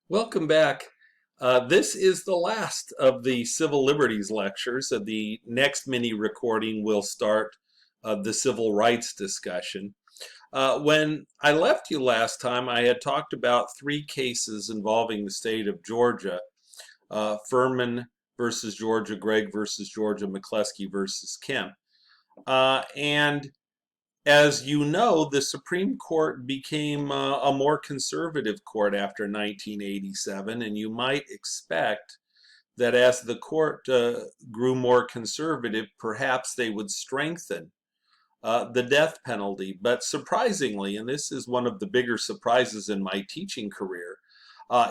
Welcome back. This is the last of the civil liberties lectures. The next mini recording will start the civil rights discussion. When I left you last time, I had talked about three cases involving the state of Georgia: Furman versus Georgia, Gregg versus Georgia, McCleskey versus Kemp. And as you know, the Supreme Court became a more conservative court after 1987, and you might expect that as the court grew more conservative, perhaps they would strengthen the death penalty. But surprisingly, and this is one of the bigger surprises in my teaching career,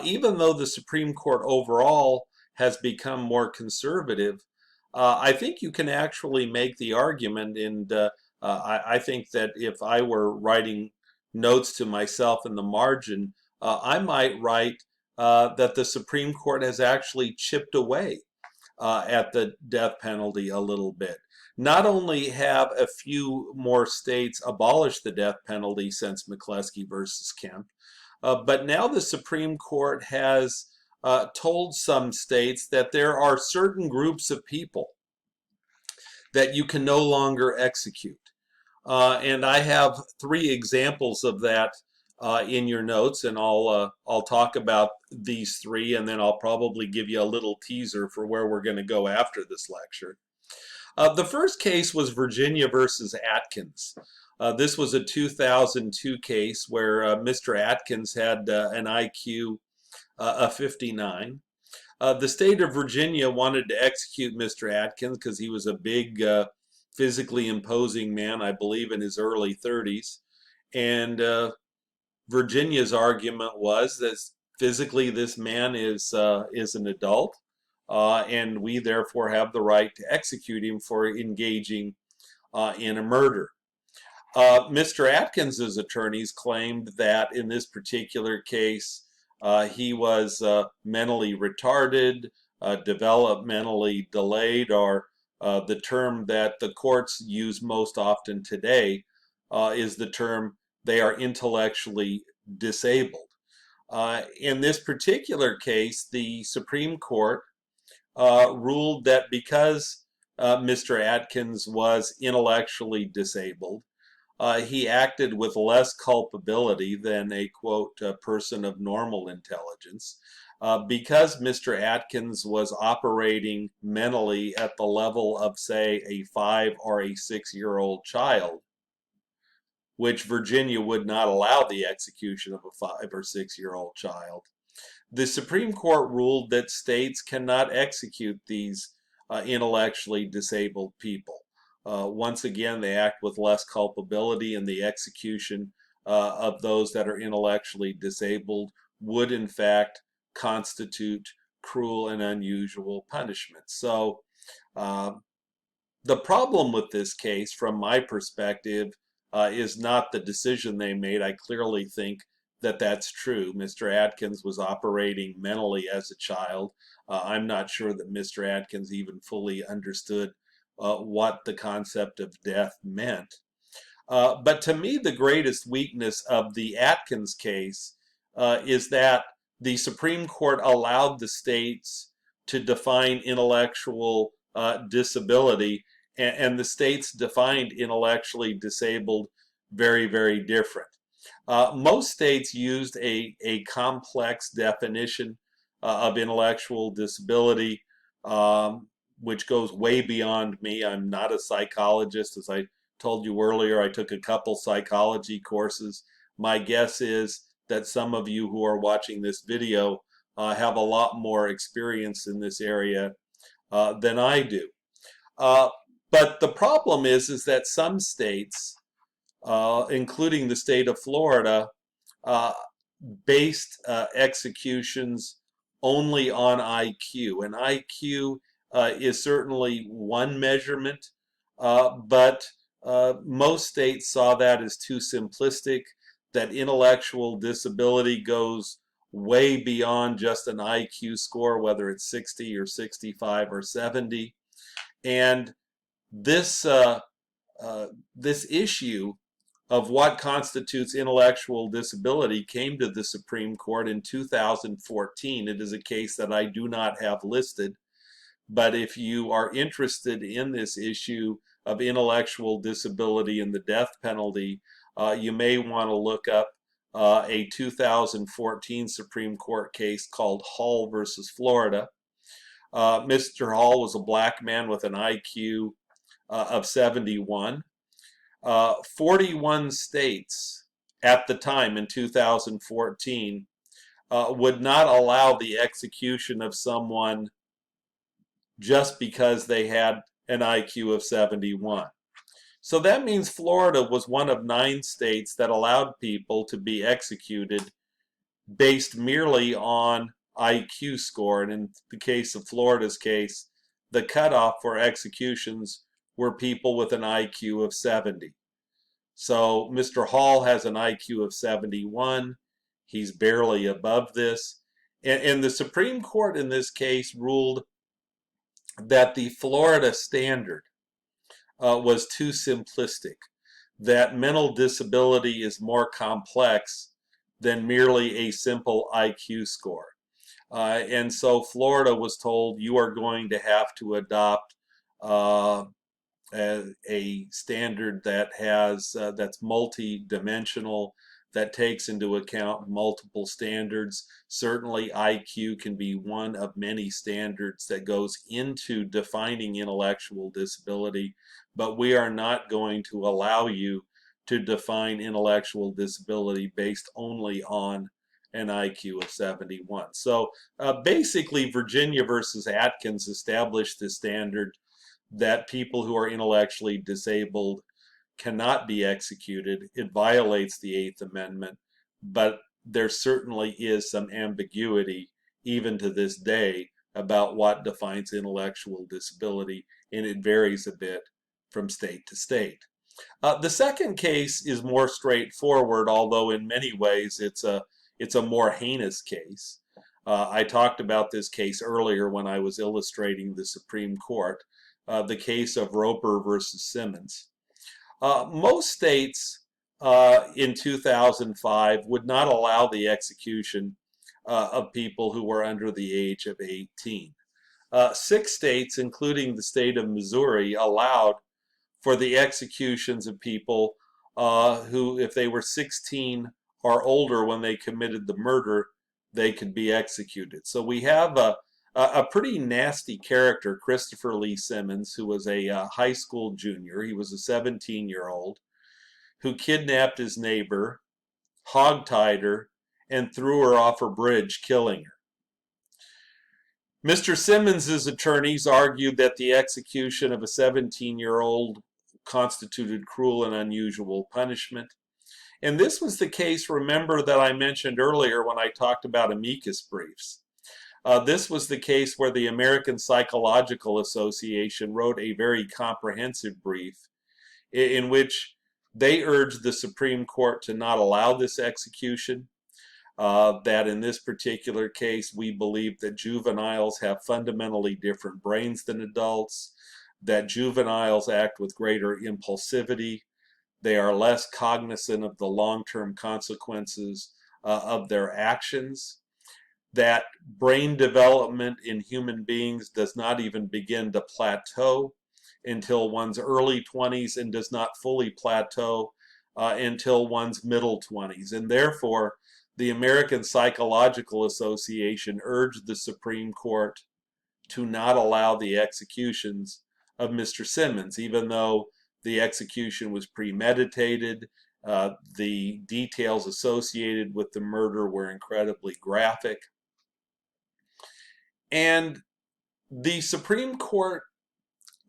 even though the Supreme Court overall has become more conservative, I think you can actually make the argument, and I think that if I were writing notes to myself in the margin, I might write that the Supreme Court has actually chipped away at the death penalty a little bit. Not only have a few more states abolished the death penalty since McCleskey versus Kemp, but now the Supreme Court has told some states that there are certain groups of people that you can no longer execute. And I have three examples of that in your notes, and I'll talk about these three, and then I'll probably give you a little teaser for where we're going to go after this lecture. The first case was Virginia versus Atkins. This was a 2002 case where Mr. Atkins had an IQ of 59. The state of Virginia wanted to execute Mr. Atkins because he was a big, physically imposing man, I believe in his early 30s. And Virginia's argument was that physically this man is an adult, and we therefore have the right to execute him for engaging in a murder. Mr. Atkins's attorneys claimed that in this particular case, he was mentally retarded, developmentally delayed, or the term that the courts use most often today is the term they are intellectually disabled. In this particular case, the Supreme Court ruled that because Mr. Atkins was intellectually disabled, he acted with less culpability than a, quote, person of normal intelligence. Because Mr. Atkins was operating mentally at the level of, say, a 5 or a 6-year-old child, which Virginia would not allow the execution of a 5 or 6-year-old child, the Supreme Court ruled that states cannot execute these intellectually disabled people. Once again, they act with less culpability, and the execution of those that are intellectually disabled would, in fact, constitute cruel and unusual punishment. So, the problem with this case, from my perspective, is not the decision they made. I clearly think that that's true. Mr. Atkins was operating mentally as a child. I'm not sure that Mr. Atkins even fully understood what the concept of death meant. But to me, the greatest weakness of the Atkins case is that the Supreme Court allowed the states to define intellectual disability, and the states defined intellectually disabled very, very different. Most states used a complex definition of intellectual disability, which goes way beyond me. I'm not a psychologist. As I told you earlier, I took a couple psychology courses. My guess is that some of you who are watching this video have a lot more experience in this area than I do. But the problem is that some states, including the state of Florida, based executions only on IQ. And IQ is certainly one measurement, but most states saw that as too simplistic, that intellectual disability goes way beyond just an IQ score, whether it's 60 or 65 or 70. And this issue of what constitutes intellectual disability came to the Supreme Court in 2014. It is a case that I do not have listed, but if you are interested in this issue of intellectual disability and the death penalty, you may want to look up a 2014 Supreme Court case called Hall versus Florida. Mr. Hall was a black man with an IQ of 71. 41 states at the time in 2014 would not allow the execution of someone just because they had an IQ of 71. So that means Florida was one of 9 states that allowed people to be executed based merely on IQ score. And in the case of Florida's case, the cutoff for executions were people with an IQ of 70. So Mr. Hall has an IQ of 71. He's barely above this. And the Supreme Court in this case ruled that the Florida standard was too simplistic, that mental disability is more complex than merely a simple IQ score. And so Florida was told, you are going to have to adopt a standard that has that's multi-dimensional, that takes into account multiple standards. Certainly IQ can be one of many standards that goes into defining intellectual disability, but we are not going to allow you to define intellectual disability based only on an IQ of 71. So basically Virginia versus Atkins established the standard that people who are intellectually disabled cannot be executed. It violates the Eighth Amendment, but there certainly is some ambiguity even to this day about what defines intellectual disability, and it varies a bit from state to state. The second case is more straightforward, although in many ways it's a more heinous case. I talked about this case earlier when I was illustrating the Supreme Court, the case of Roper versus Simmons. Most states in 2005 would not allow the execution of people who were under the age of 18. 6 states, including the state of Missouri, allowed for the executions of people who, if they were 16 or older when they committed the murder, they could be executed. So we have a pretty nasty character, Christopher Lee Simmons, who was a high school junior. He was a 17-year-old who kidnapped his neighbor, hogtied her, and threw her off a bridge, killing her. Mr. Simmons's attorneys argued that the execution of a 17-year-old constituted cruel and unusual punishment. And this was the case, remember, that I mentioned earlier when I talked about amicus briefs. This was the case where the American Psychological Association wrote a very comprehensive brief in which they urged the Supreme Court to not allow this execution, that in this particular case we believe that juveniles have fundamentally different brains than adults, that juveniles act with greater impulsivity, they are less cognizant of the long-term consequences of their actions, that brain development in human beings does not even begin to plateau until one's early 20s and does not fully plateau until one's middle 20s. And therefore, the American Psychological Association urged the Supreme Court to not allow the executions of Mr. Simmons, even though the execution was premeditated. The details associated with the murder were incredibly graphic. And the Supreme Court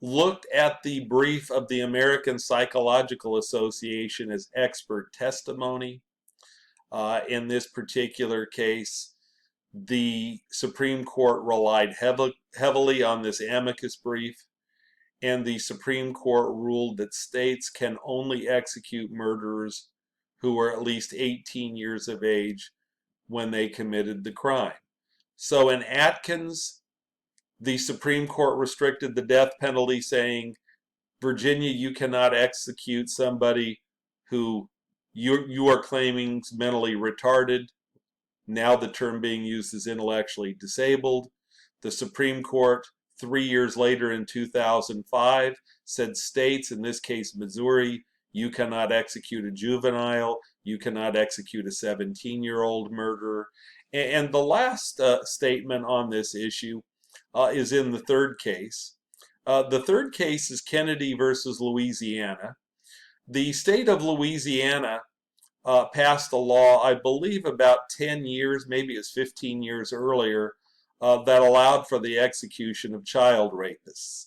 looked at the brief of the American Psychological Association as expert testimony. In this particular case, the Supreme Court relied heavily on this amicus brief, and the Supreme Court ruled that states can only execute murderers who are at least 18 years of age when they committed the crime. So in Atkins, the Supreme Court restricted the death penalty, saying, Virginia, you cannot execute somebody who you are claiming is mentally retarded. Now the term being used is intellectually disabled. The Supreme Court, 3 years later in 2005, said states, in this case Missouri, you cannot execute a juvenile, you cannot execute a 17-year-old murderer. And the last statement on this issue is in the third case. The third case is Kennedy versus Louisiana. The state of Louisiana passed a law, I believe about 10 years, maybe it's 15 years earlier, that allowed for the execution of child rapists.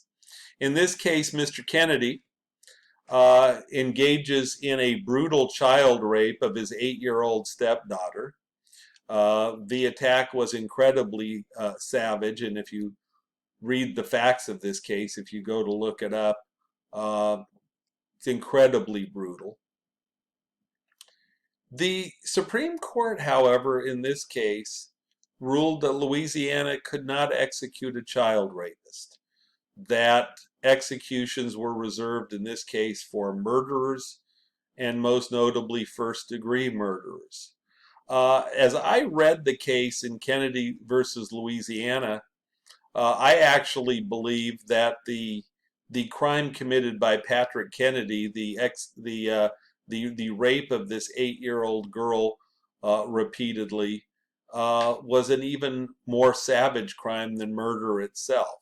In this case, Mr. Kennedy engages in a brutal child rape of his 8-year-old stepdaughter. The attack was incredibly savage, and if you read the facts of this case, if you go to look it up, it's incredibly brutal. The Supreme Court, however, in this case, ruled that Louisiana could not execute a child rapist, that executions were reserved in this case for murderers, and most notably first-degree murderers. As I read the case in Kennedy versus Louisiana, I actually believe that the crime committed by Patrick Kennedy, the rape of this 8-year-old girl repeatedly, was an even more savage crime than murder itself.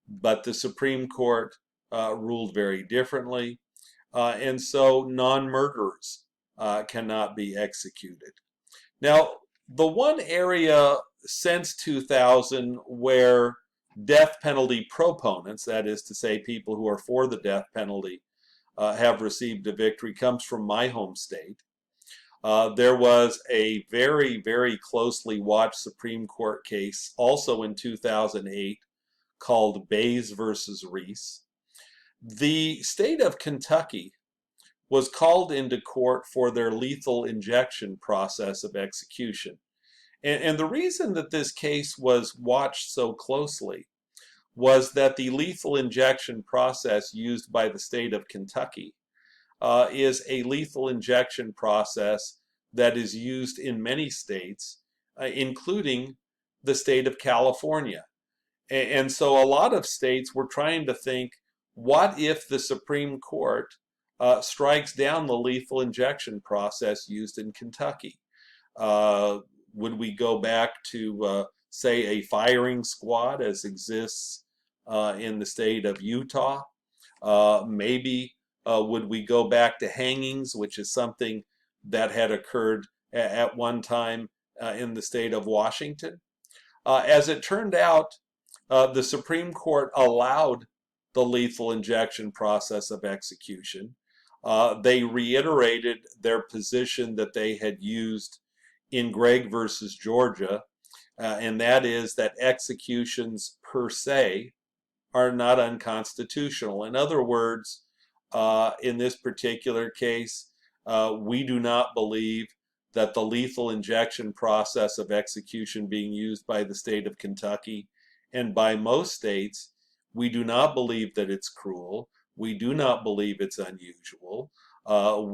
But the Supreme Court ruled very differently, and so non-murderers cannot be executed. Now, the one area since 2000 where death penalty proponents, that is to say people who are for the death penalty, have received a victory comes from my home state. There was a very, very closely watched Supreme Court case also in 2008 called Bays versus Reese. The state of Kentucky was called into court for their lethal injection process of execution. And the reason that this case was watched so closely was that the lethal injection process used by the state of Kentucky is a lethal injection process that is used in many states, including the state of California. And so a lot of states were trying to think, what if the Supreme Court strikes down the lethal injection process used in Kentucky? Would we go back to, say, a firing squad as exists in the state of Utah? Maybe would we go back to hangings, which is something that had occurred at one time in the state of Washington? As it turned out, the Supreme Court allowed the lethal injection process of execution. They reiterated their position that they had used in Gregg versus Georgia, and that is that executions per se are not unconstitutional. In other words, in this particular case, we do not believe that the lethal injection process of execution being used by the state of Kentucky and by most states, we do not believe that it's cruel. We do not believe it's unusual.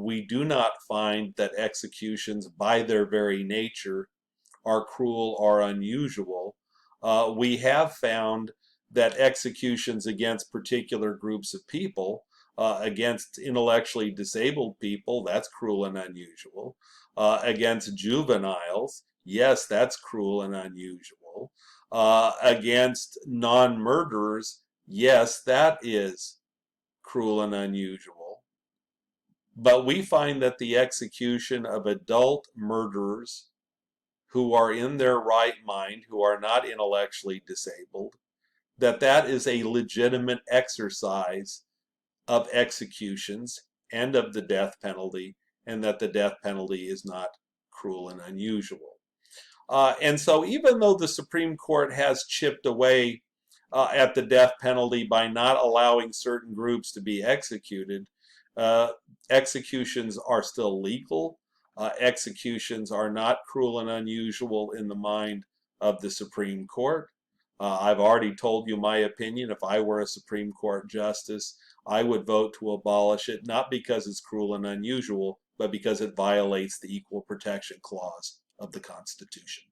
We do not find that executions by their very nature are cruel or unusual. We have found that executions against particular groups of people, against intellectually disabled people, that's cruel and unusual. Against juveniles, yes, that's cruel and unusual. Against non-murderers, yes, that is cruel and unusual. But we find that the execution of adult murderers who are in their right mind, who are not intellectually disabled, that is a legitimate exercise of executions and of the death penalty, and that the death penalty is not cruel and unusual. And so even though the Supreme Court has chipped away at the death penalty by not allowing certain groups to be executed, executions are still legal. Executions are not cruel and unusual in the mind of the Supreme Court. I've already told you my opinion. If I were a Supreme Court justice, I would vote to abolish it, not because it's cruel and unusual, but because it violates the Equal Protection Clause of the Constitution.